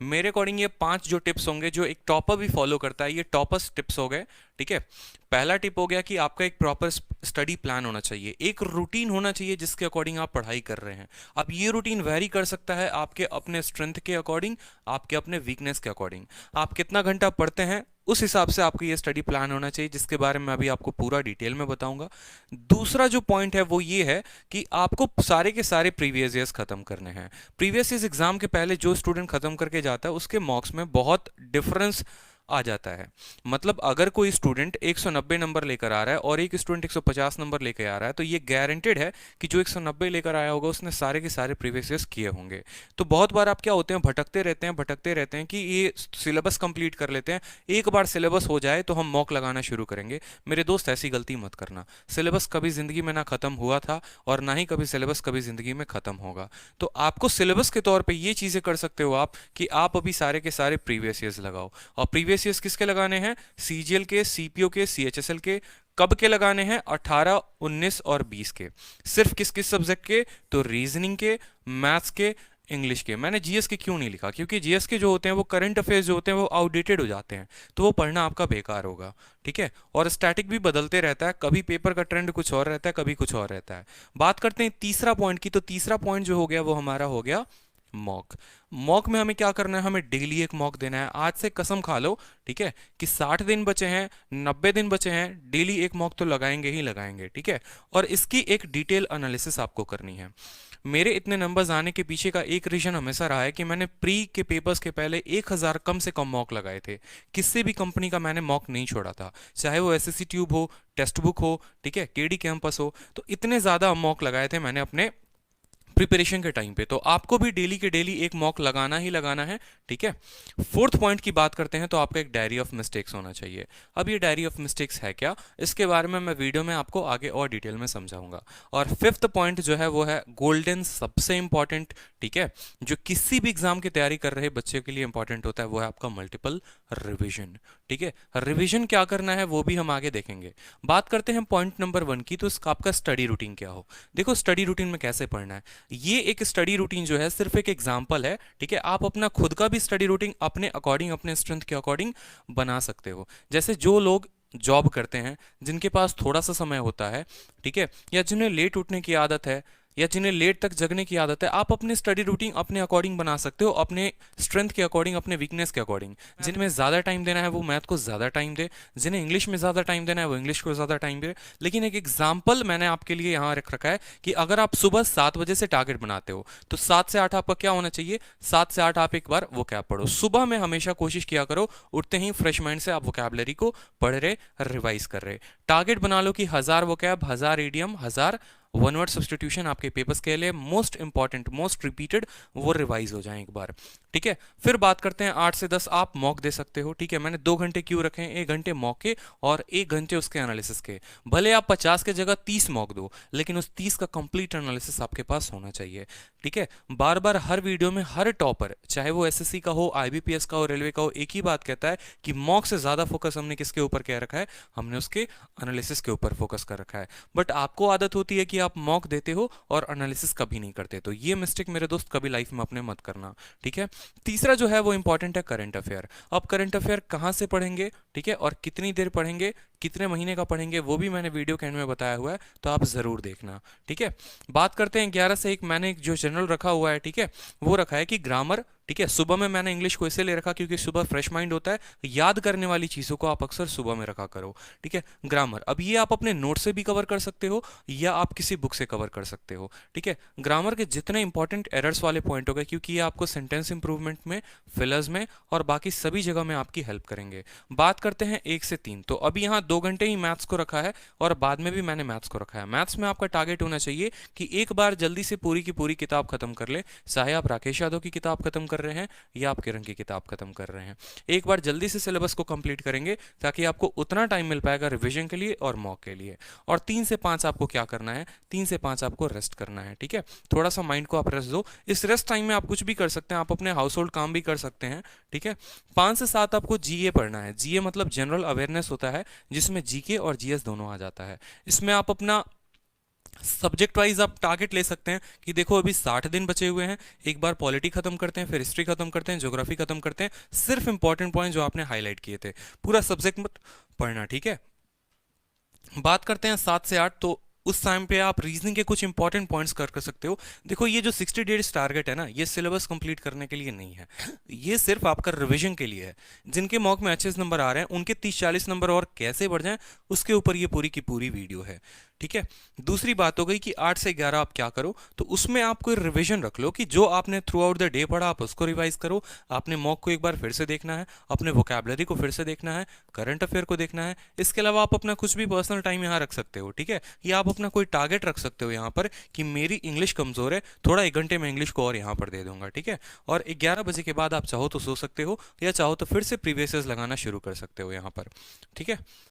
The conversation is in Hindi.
मेरे अकॉर्डिंग ये 5 जो टिप्स होंगे जो एक टॉपर भी फॉलो करता है, ये टॉपर्स टिप्स हो गए। ठीक है, पहला टिप हो गया कि आपका एक प्रॉपर स्टडी प्लान होना चाहिए, एक रूटीन होना चाहिए जिसके अकॉर्डिंग आप पढ़ाई कर रहे हैं। अब ये रूटीन वेरी कर सकता है आपके अपने स्ट्रेंथ के अकॉर्डिंग, आपके अपने वीकनेस के अकॉर्डिंग। आप कितना घंटा पढ़ते हैं उस हिसाब से आपका ये स्टडी प्लान होना चाहिए, जिसके बारे में अभी आपको पूरा डिटेल में बताऊंगा। दूसरा जो पॉइंट है वो ये है कि आपको सारे के सारे प्रीवियस ईयर्स खत्म करने हैं। प्रीवियस ईयर्स एग्जाम के पहले जो स्टूडेंट खत्म करके जाता है उसके मार्क्स में बहुत डिफरेंस आ जाता है। मतलब अगर कोई स्टूडेंट 190 नंबर लेकर आ रहा है और एक स्टूडेंट 150 नंबर लेकर आ रहा है, तो ये गारंटेड है कि जो 190 लेकर आया होगा उसने सारे के सारे प्रीवियस ईयर्स किए होंगे। तो बहुत बार आप क्या होते हैं, भटकते रहते हैं कि ये सिलेबस कंप्लीट कर लेते हैं, एक बार सिलेबस हो जाए तो हम मॉक लगाना शुरू करेंगे। मेरे दोस्त ऐसी गलती मत करना। सिलेबस कभी जिंदगी में ना खत्म हुआ था और ना ही कभी सिलेबस कभी जिंदगी में खत्म होगा। तो आपको सिलेबस के तौर पे ये चीजें कर सकते हो आप कि आप अभी सारे के सारे प्रीवियस ईयर्स लगाओ। और प्रीवियस ईयर्स किसके लगाने हैं? सीजीएल के, सीपीओ के, सीएचएसएल के। कब के लगाने हैं? 18, 19 और 20 के। सिर्फ किस किस सब्जेक्ट के? तो रीजनिंग के, मैथ्स के, इंग्लिश के। मैंने जीएस के क्यों नहीं लिखा? क्योंकि जीएस के जो होते हैं वो करंट अफेयर्स जो होते हैं वो आउटडेटेड हो जाते हैं, तो वो पढ़ना आपका बेकार होगा। ठीक है, और स्टैटिक भी बदलते रहता है, कभी पेपर का ट्रेंड कुछ और रहता है, कभी कुछ और रहता है। बात करते हैं तीसरा पॉइंट की, तो तीसरा पॉइंट जो हो गया वो हमारा हो गया मॉक। मॉक में हमें क्या करना है? हमें डेली एक मॉक देना है। आज से कसम खा लो, ठीक है, कि 60 दिन बचे हैं, 90 दिन बचे हैं, डेली एक मॉक तो लगाएंगे ही लगाएंगे। ठीक है, और इसकी एक डिटेल एनालिसिस आपको करनी है। मेरे इतने नंबर्स आने के पीछे का एक रीजन हमेशा रहा है कि मैंने प्री के पेपर्स के पहले 1000 कम से कम मॉक लगाए थे। किसी भी कंपनी का मैंने मॉक नहीं छोड़ा था, चाहे वो एसएससी ट्यूब हो, टेक्स्ट बुक हो, ठीक है, केडी कैंपस हो। तो इतने ज्यादा मॉक लगाए थे मैंने अपने प्रिपरेशन के टाइम पे। तो आपको भी डेली के डेली एक मॉक लगाना ही लगाना है। ठीक है, फोर्थ पॉइंट की बात करते हैं, तो आपका एक डायरी ऑफ मिस्टेक्स होना चाहिए। अब ये डायरी ऑफ मिस्टेक्स है क्या, इसके बारे में मैं वीडियो में आपको आगे और डिटेल में समझाऊंगा। और फिफ्थ पॉइंट जो है वो है गोल्डन, सबसे इंपॉर्टेंट, ठीक है, जो किसी भी एग्जाम की तैयारी कर रहे बच्चे के लिए इंपॉर्टेंट होता है, वो है आपका मल्टीपल रिविजन। ठीक है, रिविजन क्या करना है वो भी हम आगे देखेंगे। बात करते हैं पॉइंट नंबर 1 की, तो आपका स्टडी रूटीन क्या हो। देखो, स्टडी रूटीन में कैसे पढ़ना है, ये एक स्टडी रूटीन जो है सिर्फ एक एग्जांपल है। ठीक है, आप अपना खुद का भी स्टडी रूटीन अपने अकॉर्डिंग, अपने स्ट्रेंथ के अकॉर्डिंग बना सकते हो। जैसे जो लोग जॉब करते हैं, जिनके पास थोड़ा सा समय होता है, ठीक है, या जिन्हें लेट उठने की आदत है, या जिन्हें लेट तक जगने की आदत है, आप अपने स्टडी रूटीन अपने अकॉर्डिंग बना सकते हो, अपने स्ट्रेंथ के अकॉर्डिंग, अपने वीकनेस के अकॉर्डिंग। जिनमें ज्यादा टाइम देना है वो मैथ को ज्यादा टाइम दे, जिन्हें इंग्लिश में ज्यादा टाइम देना है वो इंग्लिश को ज्यादा टाइम दे। लेकिन एक एग्जाम्पल मैंने आपके लिए यहाँ रख रखा है कि अगर आप सुबह 7 बजे से टारगेट बनाते हो, तो 7 से 8 आपका क्या होना चाहिए? 7 से 8 आप एक बार वोकैब पढ़ो। सुबह में हमेशा कोशिश किया करो, उठते ही फ्रेश माइंड से आप वोकैबलरी को पढ़ रहे, रिवाइज कर रहे। टारगेट बना लो कि 1000 vocab, 1000 idiom, 1000 one word substitution आपके पेपर्स के लिए मोस्ट इंपॉर्टेंट, मोस्ट रिपीटेड, वो रिवाइज हो जाए एक बार। ठीक है, फिर बात करते हैं 8 से 10 आप मॉक दे सकते हो। ठीक है, मैंने 2 घंटे क्यों रखे हैं? 1 घंटे मॉक के और 1 घंटे उसके एनालिसिस के। भले आप 50 के जगह 30 मॉक दो, लेकिन उस 30 का कंप्लीट एनालिसिस आपके पास होना चाहिए। ठीक है, बार बार हर वीडियो में हर टॉपर, चाहे वो एसएससी का हो, आईबीपीएस का हो, रेलवे का हो, एक ही बात कहता है कि मॉक से ज्यादा फोकस हमने किसके ऊपर क्या रखा है? हमने उसके एनालिसिस के ऊपर फोकस कर रखा है। बट आपको आदत होती है कि आप मॉक देते हो और एनालिसिस कभी नहीं करते, तो ये मिस्टेक मेरे दोस्त कभी लाइफ में अपने मत करना। ठीक है, तीसरा जो है वो इंपॉर्टेंट है करंट अफेयर। अब करंट अफेयर कहां से पढ़ेंगे, ठीक है, और कितनी देर पढ़ेंगे, कितने महीने का पढ़ेंगे, वो भी मैंने वीडियो के एंड में बताया हुआ है, तो आप जरूर देखना। ठीक है, बात करते हैं 11 से 1 मैंने जो जनरल रखा हुआ है, ठीक है, वो रखा है कि ग्रामर। ठीक है, सुबह में मैंने इंग्लिश को इसलिए रखा क्योंकि सुबह फ्रेश माइंड होता है, याद करने वाली चीजों को आप अक्सर सुबह में रखा करो। ठीक है, ग्रामर, अब ये आप अपने नोट से भी कवर कर सकते हो या आप किसी बुक से कवर कर सकते हो। ठीक है, ग्रामर के जितने इंपॉर्टेंट एरर्स वाले पॉइंट हो गए, क्योंकि ये आपको सेंटेंस इंप्रूवमेंट में, फिलर्स में और बाकी सभी जगह में आपकी हेल्प करेंगे। बात करते हैं 1 से 3, तो अभी यहाँ 2 घंटे ही मैथ्स को रखा है और बाद में भी मैंने मैथ्स को रखा है। मैथ्स में आपका टारगेट होना चाहिए कि एक बार जल्दी से पूरी की पूरी किताब खत्म कर ले, चाहे आप राकेश यादव की किताब खत्म कर रहे हैं या आप किरण की किताब खत्म कर रहे हैं। एक बार जल्दी से सिलेबस को कंप्लीट करेंगे ताकि आपको उतना टाइम मिल पाएगा रिवीजन के लिए और मॉक के लिए। और 3 से 5 आपको क्या करना है? 3 से 5 आपको रेस्ट करना है। ठीक है, थोड़ा सा माइंड को आप रेस्ट दो। इस रेस्ट टाइम में आप कुछ भी कर सकते हैं, आप अपने हाउस होल्ड काम भी कर सकते हैं। ठीक है, 5 से 7 आपको जीए पढ़ना है। जीए मतलब जनरल अवेयरनेस होता है, जिसमें जीके और जीएस दोनों आ जाता है। इसमें आप अपना सब्जेक्ट वाइज आप टारगेट ले सकते हैं कि देखो अभी 60 दिन बचे हुए हैं, एक बार पॉलिटी खत्म करते हैं, फिर हिस्ट्री खत्म करते हैं, ज्योग्राफी खत्म करते हैं, सिर्फ इंपॉर्टेंट पॉइंट जो आपने हाईलाइट किए थे, पूरा सब्जेक्ट मत पढ़ना, ठीक है। बात करते हैं 7 से 8, तो उस टाइम पे आप रीजनिंग के कुछ इंपॉर्टेंट पॉइंट्स कर सकते हो। देखो ये जो 60 डेज टारगेट है ना, ये सिलेबस कंप्लीट करने के लिए नहीं है, ये सिर्फ आपका रिवीजन के लिए है। जिनके मॉक में अच्छे नंबर आ रहे हैं उनके 30-40 नंबर और कैसे बढ़ जाएं, उसके ऊपर ये पूरी की पूरी वीडियो है, ठीक है। दूसरी बात हो गई कि 8 से 11 आप क्या करो, तो उसमें आप कोई रिवीजन रख लो कि जो आपने थ्रू आउट द डे पढ़ा आप उसको रिवाइज करो, आपने मॉक को एक बार फिर से देखना है, अपने वोकैबलरी को फिर से देखना है, करंट अफेयर को देखना है। इसके अलावा आप अपना कुछ भी पर्सनल टाइम यहाँ रख सकते हो, ठीक है, या आप अपना कोई टारगेट रख सकते हो यहाँ पर कि मेरी इंग्लिश कमजोर है, थोड़ा 1 घंटे में इंग्लिश को और यहाँ पर दे दूंगा, ठीक है। और 11 बजे के बाद आप चाहो तो सो सकते हो, या चाहो तो फिर से प्रीवियस लगाना शुरू कर सकते हो यहाँ पर, ठीक है।